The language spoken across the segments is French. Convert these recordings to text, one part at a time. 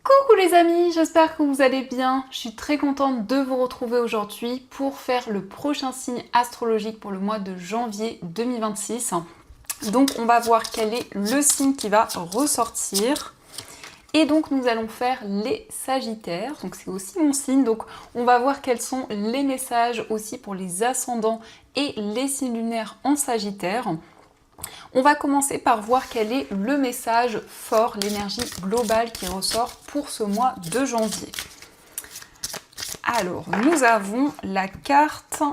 Coucou les amis, j'espère que vous allez bien. Je suis très contente de vous retrouver aujourd'hui pour faire le prochain signe astrologique pour le mois de janvier 2026. Donc on va voir quel est le signe qui va ressortir. Et donc nous allons faire les Sagittaires, donc c'est aussi mon signe, donc on va voir quels sont les messages aussi pour les ascendants et les signes lunaires en Sagittaire. On va commencer par voir quel est le message fort, l'énergie globale qui ressort pour ce mois de janvier. Alors, nous avons la carte,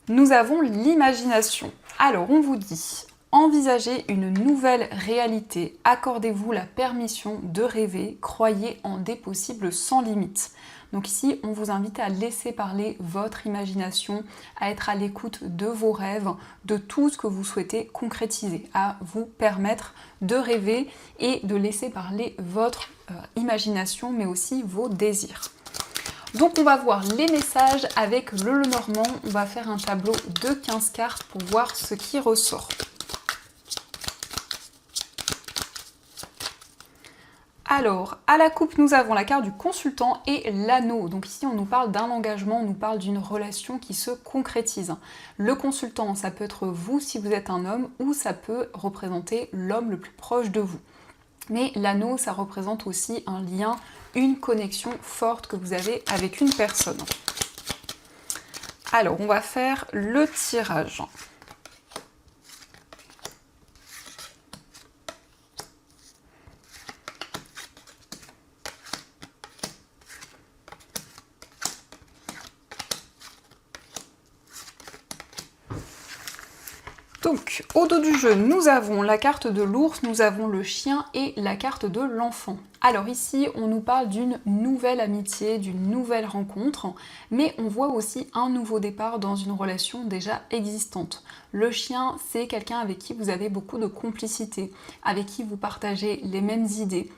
nous avons l'imagination. Alors, on vous dit, envisagez une nouvelle réalité, accordez-vous la permission de rêver, croyez en des possibles sans limite. Donc ici, on vous invite à laisser parler votre imagination, à être à l'écoute de vos rêves, de tout ce que vous souhaitez concrétiser, à vous permettre de rêver et de laisser parler votre imagination, mais aussi vos désirs. Donc on va voir les messages avec le Lenormand, on va faire un tableau de 15 cartes pour voir ce qui ressort. Alors, à la coupe, nous avons la carte du consultant et l'anneau. Donc ici, on nous parle d'un engagement, on nous parle d'une relation qui se concrétise. Le consultant, ça peut être vous si vous êtes un homme, ou ça peut représenter l'homme le plus proche de vous. Mais l'anneau, ça représente aussi un lien, une connexion forte que vous avez avec une personne. Alors, on va faire le tirage. Donc, au dos du jeu, nous avons la carte de l'ours, nous avons le chien et la carte de l'enfant. Alors ici, on nous parle d'une nouvelle amitié, d'une nouvelle rencontre, mais on voit aussi un nouveau départ dans une relation déjà existante. Le chien, c'est quelqu'un avec qui vous avez beaucoup de complicité, avec qui vous partagez les mêmes idées.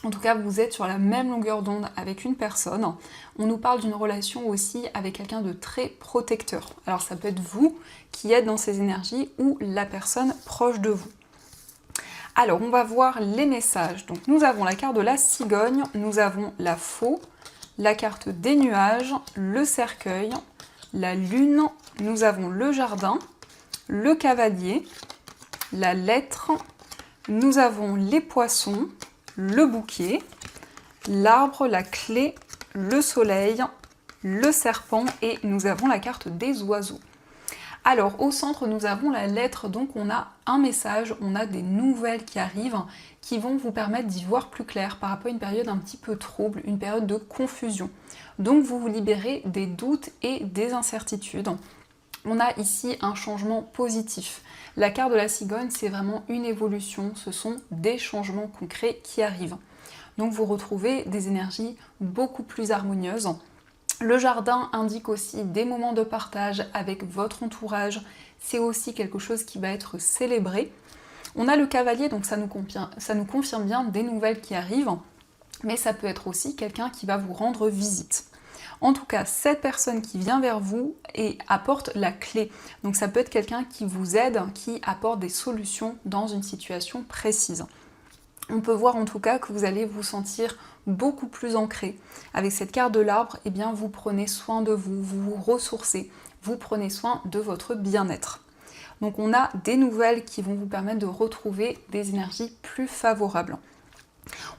En tout cas, vous êtes sur la même longueur d'onde avec une personne. On nous parle d'une relation aussi avec quelqu'un de très protecteur. Alors ça peut être vous qui êtes dans ces énergies ou la personne proche de vous. Alors on va voir les messages. Donc nous avons la carte de la cigogne, nous avons la faux, la carte des nuages, le cercueil, la lune, nous avons le jardin, le cavalier, la lettre, nous avons les poissons, le bouquet, l'arbre, la clé, le soleil, le serpent et nous avons la carte des oiseaux. Alors au centre nous avons la lettre, donc on a un message, on a des nouvelles qui arrivent qui vont vous permettre d'y voir plus clair par rapport à une période un petit peu trouble, une période de confusion. Donc vous vous libérez des doutes et des incertitudes. On a ici un changement positif. La carte de la cigogne, c'est vraiment une évolution, ce sont des changements concrets qui arrivent. Donc vous retrouvez des énergies beaucoup plus harmonieuses. Le jardin indique aussi des moments de partage avec votre entourage, c'est aussi quelque chose qui va être célébré. On a le cavalier, donc ça nous confirme bien des nouvelles qui arrivent, mais ça peut être aussi quelqu'un qui va vous rendre visite. En tout cas, cette personne qui vient vers vous et apporte la clé. Donc ça peut être quelqu'un qui vous aide, qui apporte des solutions dans une situation précise. On peut voir en tout cas que vous allez vous sentir beaucoup plus ancré. Avec cette carte de l'arbre, eh bien vous prenez soin de vous, vous vous ressourcez, vous prenez soin de votre bien-être. Donc on a des nouvelles qui vont vous permettre de retrouver des énergies plus favorables.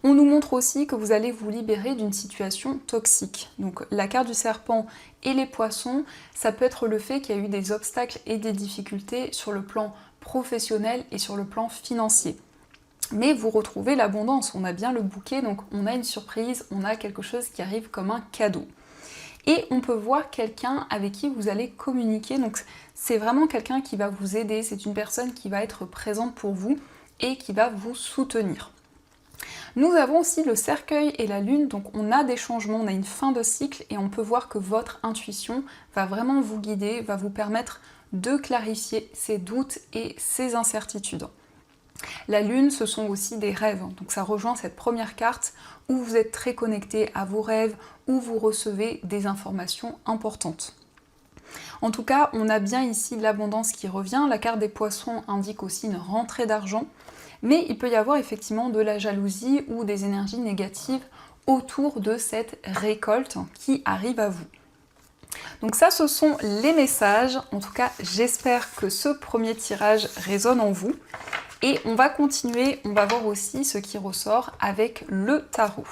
On nous montre aussi que vous allez vous libérer d'une situation toxique. Donc la carte du serpent et les poissons, ça peut être le fait qu'il y a eu des obstacles et des difficultés sur le plan professionnel et sur le plan financier. Mais vous retrouvez l'abondance, on a bien le bouquet, donc on a une surprise, on a quelque chose qui arrive comme un cadeau. Et on peut voir quelqu'un avec qui vous allez communiquer, donc c'est vraiment quelqu'un qui va vous aider, c'est une personne qui va être présente pour vous et qui va vous soutenir. Nous avons aussi le cercueil et la lune, donc on a des changements, on a une fin de cycle et on peut voir que votre intuition va vraiment vous guider, va vous permettre de clarifier ces doutes et ces incertitudes. La lune, ce sont aussi des rêves, donc ça rejoint cette première carte où vous êtes très connecté à vos rêves, où vous recevez des informations importantes. En tout cas, on a bien ici l'abondance qui revient, la carte des poissons indique aussi une rentrée d'argent, mais il peut y avoir effectivement de la jalousie ou des énergies négatives autour de cette récolte qui arrive à vous. Donc ça, ce sont les messages. En tout cas, j'espère que ce premier tirage résonne en vous. Et on va continuer, on va voir aussi ce qui ressort avec le tarot.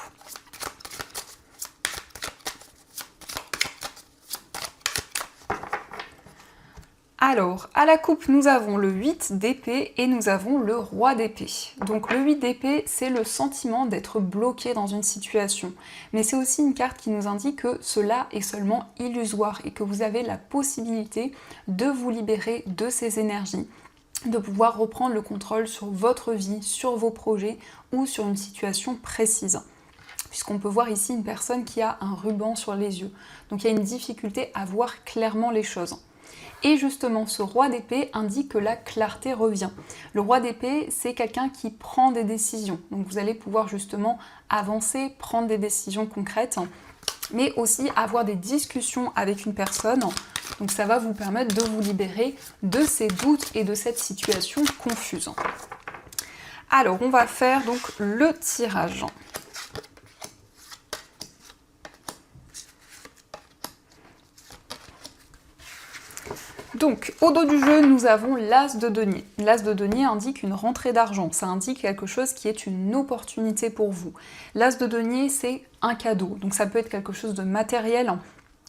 Alors, à la coupe, nous avons le 8 d'épée et nous avons le roi d'épée. Donc le 8 d'épée, c'est le sentiment d'être bloqué dans une situation. Mais c'est aussi une carte qui nous indique que cela est seulement illusoire et que vous avez la possibilité de vous libérer de ces énergies, de pouvoir reprendre le contrôle sur votre vie, sur vos projets ou sur une situation précise. Puisqu'on peut voir ici une personne qui a un ruban sur les yeux. Donc il y a une difficulté à voir clairement les choses. Et justement, ce roi d'épée indique que la clarté revient. Le roi d'épée, c'est quelqu'un qui prend des décisions. Donc vous allez pouvoir justement avancer, prendre des décisions concrètes, mais aussi avoir des discussions avec une personne. Donc ça va vous permettre de vous libérer de ces doutes et de cette situation confuse. Alors, on va faire donc le tirage. Donc, au dos du jeu, nous avons l'as de denier. L'as de denier indique une rentrée d'argent, ça indique quelque chose qui est une opportunité pour vous. L'as de denier, c'est un cadeau, donc ça peut être quelque chose de matériel,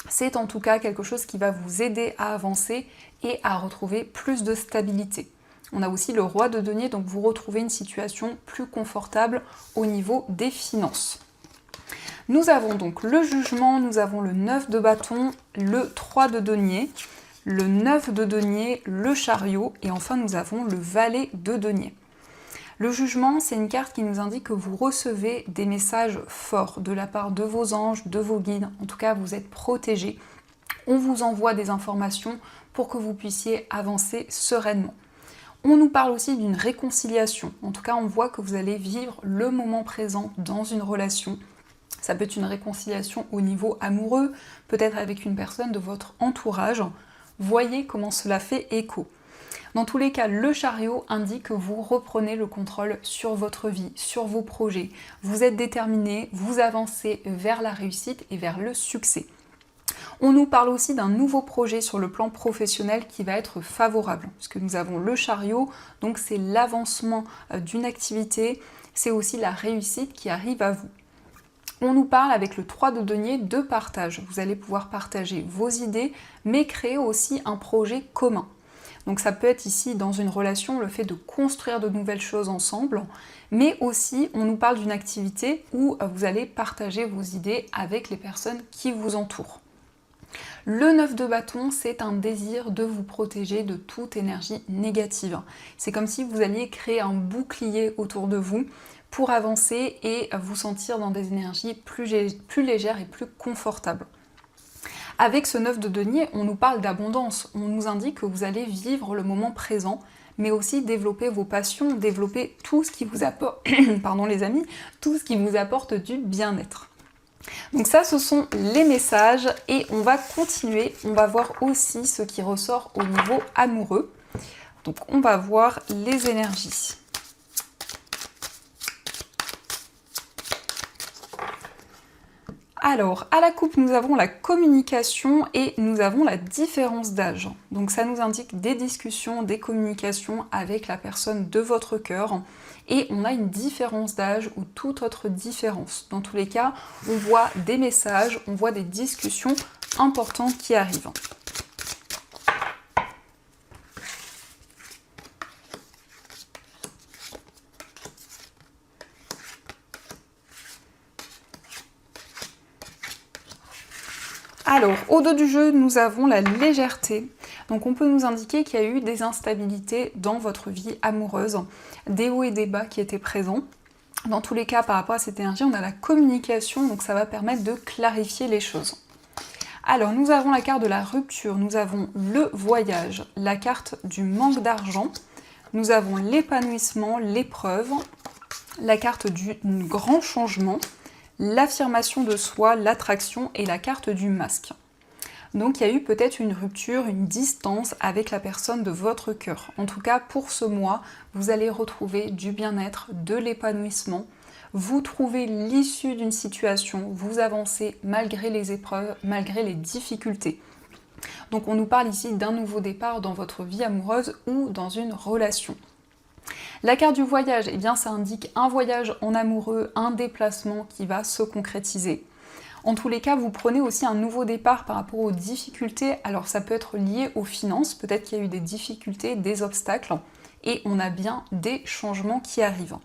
c'est en tout cas quelque chose qui va vous aider à avancer et à retrouver plus de stabilité. On a aussi le roi de denier, donc vous retrouvez une situation plus confortable au niveau des finances. Nous avons donc le jugement, nous avons le 9 de bâton, le 3 de denier, le 9 de denier, le chariot et enfin nous avons le valet de denier. Le jugement, c'est une carte qui nous indique que vous recevez des messages forts de la part de vos anges, de vos guides, en tout cas vous êtes protégés. On vous envoie des informations pour que vous puissiez avancer sereinement. On nous parle aussi d'une réconciliation, en tout cas on voit que vous allez vivre le moment présent dans une relation. Ça peut être une réconciliation au niveau amoureux, peut-être avec une personne de votre entourage. Voyez comment cela fait écho. Dans tous les cas, le chariot indique que vous reprenez le contrôle sur votre vie, sur vos projets. Vous êtes déterminé, vous avancez vers la réussite et vers le succès. On nous parle aussi d'un nouveau projet sur le plan professionnel qui va être favorable, puisque nous avons le chariot, donc c'est l'avancement d'une activité, c'est aussi la réussite qui arrive à vous. On nous parle avec le 3 de denier de partage. Vous allez pouvoir partager vos idées, mais créer aussi un projet commun. Donc ça peut être ici dans une relation le fait de construire de nouvelles choses ensemble, mais aussi on nous parle d'une activité où vous allez partager vos idées avec les personnes qui vous entourent. Le 9 de bâton, c'est un désir de vous protéger de toute énergie négative. C'est comme si vous alliez créer un bouclier autour de vous pour avancer et vous sentir dans des énergies plus légères et plus confortables. Avec ce 9 de denier, on nous parle d'abondance, on nous indique que vous allez vivre le moment présent, mais aussi développer vos passions, développer tout ce qui vous apporte, pardon les amis, tout ce qui vous apporte du bien-être. Donc ça, ce sont les messages et on va continuer, on va voir aussi ce qui ressort au niveau amoureux. Donc on va voir les énergies. Alors, à la coupe, nous avons la communication et nous avons la différence d'âge. Donc ça nous indique des discussions, des communications avec la personne de votre cœur. Et on a une différence d'âge ou toute autre différence. Dans tous les cas, on voit des messages, on voit des discussions importantes qui arrivent. Alors, au dos du jeu, nous avons la légèreté. Donc on peut nous indiquer qu'il y a eu des instabilités dans votre vie amoureuse, des hauts et des bas qui étaient présents. Dans tous les cas, par rapport à cette énergie, on a la communication, donc ça va permettre de clarifier les choses. Alors, nous avons la carte de la rupture, nous avons le voyage, la carte du manque d'argent, nous avons l'épanouissement, l'épreuve, la carte du grand changement, l'affirmation de soi, l'attraction et la carte du masque. Donc il y a eu peut-être une rupture, une distance avec la personne de votre cœur. En tout cas, pour ce mois, vous allez retrouver du bien-être, de l'épanouissement. Vous trouvez l'issue d'une situation, vous avancez malgré les épreuves, malgré les difficultés. Donc on nous parle ici d'un nouveau départ dans votre vie amoureuse ou dans une relation. La carte du voyage, eh bien ça indique un voyage en amoureux, un déplacement qui va se concrétiser. En tous les cas, vous prenez aussi un nouveau départ par rapport aux difficultés. Alors ça peut être lié aux finances, peut-être qu'il y a eu des difficultés, des obstacles, et on a bien des changements qui arrivent.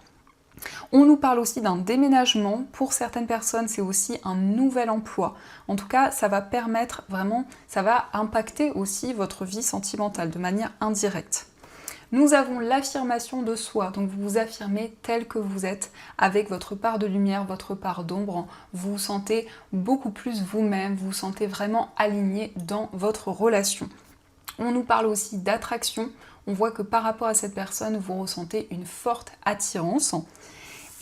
On nous parle aussi d'un déménagement. Pour certaines personnes, c'est aussi un nouvel emploi. En tout cas, ça va permettre vraiment, ça va impacter aussi votre vie sentimentale de manière indirecte. Nous avons l'affirmation de soi, donc vous vous affirmez tel que vous êtes, avec votre part de lumière, votre part d'ombre, vous vous sentez beaucoup plus vous-même, vous vous sentez vraiment aligné dans votre relation. On nous parle aussi d'attraction, on voit que par rapport à cette personne, vous ressentez une forte attirance.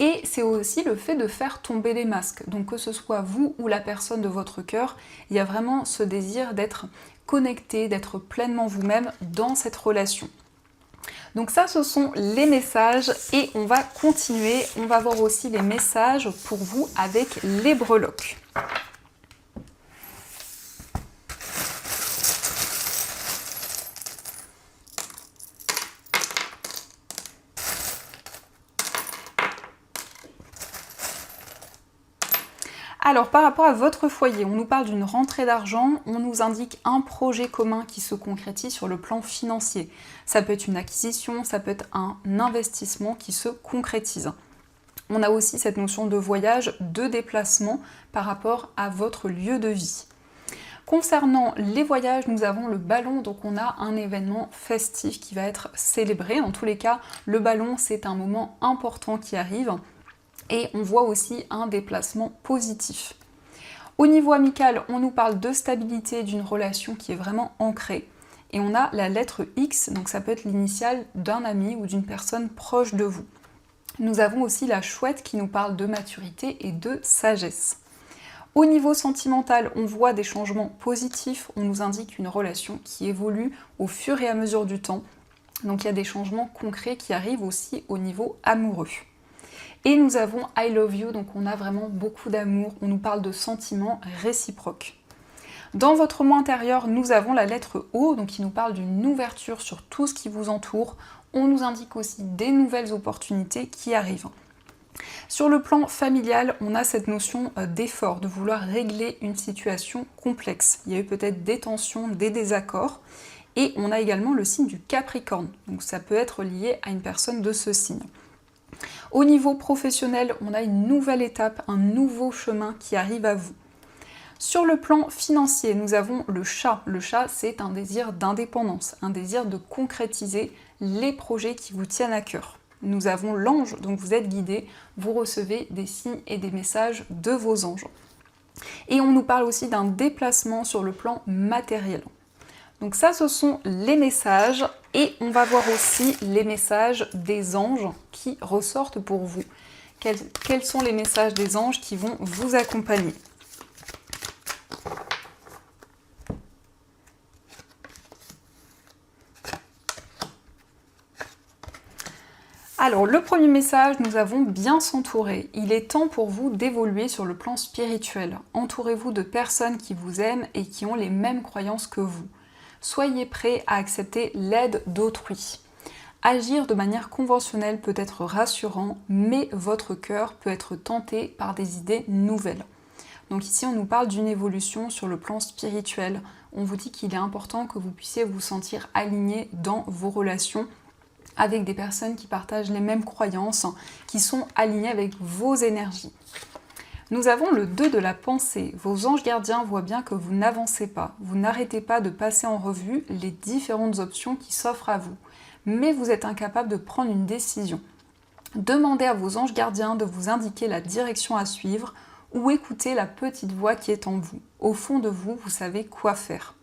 Et c'est aussi le fait de faire tomber les masques, donc que ce soit vous ou la personne de votre cœur, il y a vraiment ce désir d'être connecté, d'être pleinement vous-même dans cette relation. Donc ça, ce sont les messages et on va continuer. On va voir aussi les messages pour vous avec les breloques. Alors par rapport à votre foyer, on nous parle d'une rentrée d'argent, on nous indique un projet commun qui se concrétise sur le plan financier. Ça peut être une acquisition, ça peut être un investissement qui se concrétise. On a aussi cette notion de voyage, de déplacement par rapport à votre lieu de vie. Concernant les voyages, nous avons le ballon, donc on a un événement festif qui va être célébré. En tous les cas, le ballon, c'est un moment important qui arrive. Et on voit aussi un déplacement positif. Au niveau amical, on nous parle de stabilité d'une relation qui est vraiment ancrée. Et on a la lettre X, donc ça peut être l'initiale d'un ami ou d'une personne proche de vous. Nous avons aussi la chouette qui nous parle de maturité et de sagesse. Au niveau sentimental, on voit des changements positifs, on nous indique une relation qui évolue au fur et à mesure du temps. Donc il y a des changements concrets qui arrivent aussi au niveau amoureux. Et nous avons I love you, donc on a vraiment beaucoup d'amour, on nous parle de sentiments réciproques. Dans votre moi intérieur, nous avons la lettre O, donc qui nous parle d'une ouverture sur tout ce qui vous entoure. On nous indique aussi des nouvelles opportunités qui arrivent. Sur le plan familial, on a cette notion d'effort, de vouloir régler une situation complexe. Il y a eu peut-être des tensions, des désaccords. Et on a également le signe du Capricorne, donc ça peut être lié à une personne de ce signe. Au niveau professionnel, on a une nouvelle étape, un nouveau chemin qui arrive à vous. Sur le plan financier, nous avons le chat. Le chat, c'est un désir d'indépendance, un désir de concrétiser les projets qui vous tiennent à cœur. Nous avons l'ange, donc vous êtes guidé, vous recevez des signes et des messages de vos anges. Et on nous parle aussi d'un déplacement sur le plan matériel. Donc ça, ce sont les messages et on va voir aussi les messages des anges qui ressortent pour vous. Quels sont les messages des anges qui vont vous accompagner ? Alors, le premier message, nous avons bien s'entourer. Il est temps pour vous d'évoluer sur le plan spirituel. Entourez-vous de personnes qui vous aiment et qui ont les mêmes croyances que vous. Soyez prêts à accepter l'aide d'autrui. Agir de manière conventionnelle peut être rassurant, mais votre cœur peut être tenté par des idées nouvelles. Donc ici, on nous parle d'une évolution sur le plan spirituel. On vous dit qu'il est important que vous puissiez vous sentir aligné dans vos relations avec des personnes qui partagent les mêmes croyances, qui sont alignées avec vos énergies. Nous avons le 2 de la pensée. Vos anges gardiens voient bien que vous n'avancez pas. Vous n'arrêtez pas de passer en revue les différentes options qui s'offrent à vous. Mais vous êtes incapable de prendre une décision. Demandez à vos anges gardiens de vous indiquer la direction à suivre ou écoutez la petite voix qui est en vous. Au fond de vous, vous savez quoi faire.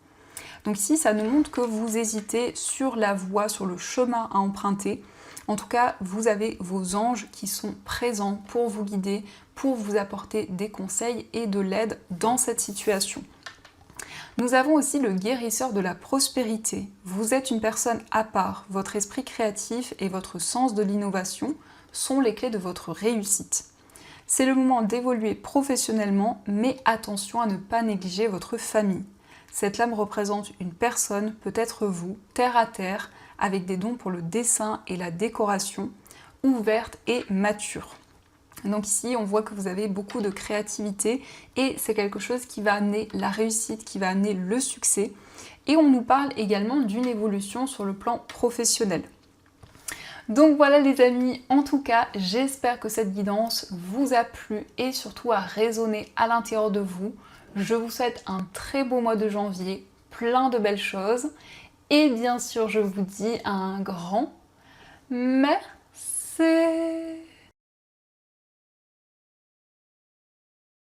Donc ici, ça nous montre que vous hésitez sur la voie, sur le chemin à emprunter. En tout cas, vous avez vos anges qui sont présents pour vous guider, pour vous apporter des conseils et de l'aide dans cette situation. Nous avons aussi le guérisseur de la prospérité. Vous êtes une personne à part. Votre esprit créatif et votre sens de l'innovation sont les clés de votre réussite. C'est le moment d'évoluer professionnellement, mais attention à ne pas négliger votre famille. Cette lame représente une personne, peut-être vous, terre à terre, avec des dons pour le dessin et la décoration, ouverte et mature. Donc ici, on voit que vous avez beaucoup de créativité et c'est quelque chose qui va amener la réussite, qui va amener le succès. Et on nous parle également d'une évolution sur le plan professionnel. Donc voilà les amis, en tout cas, j'espère que cette guidance vous a plu et surtout a résonné à l'intérieur de vous. Je vous souhaite un très beau mois de janvier, plein de belles choses. Et bien sûr, je vous dis un grand merci.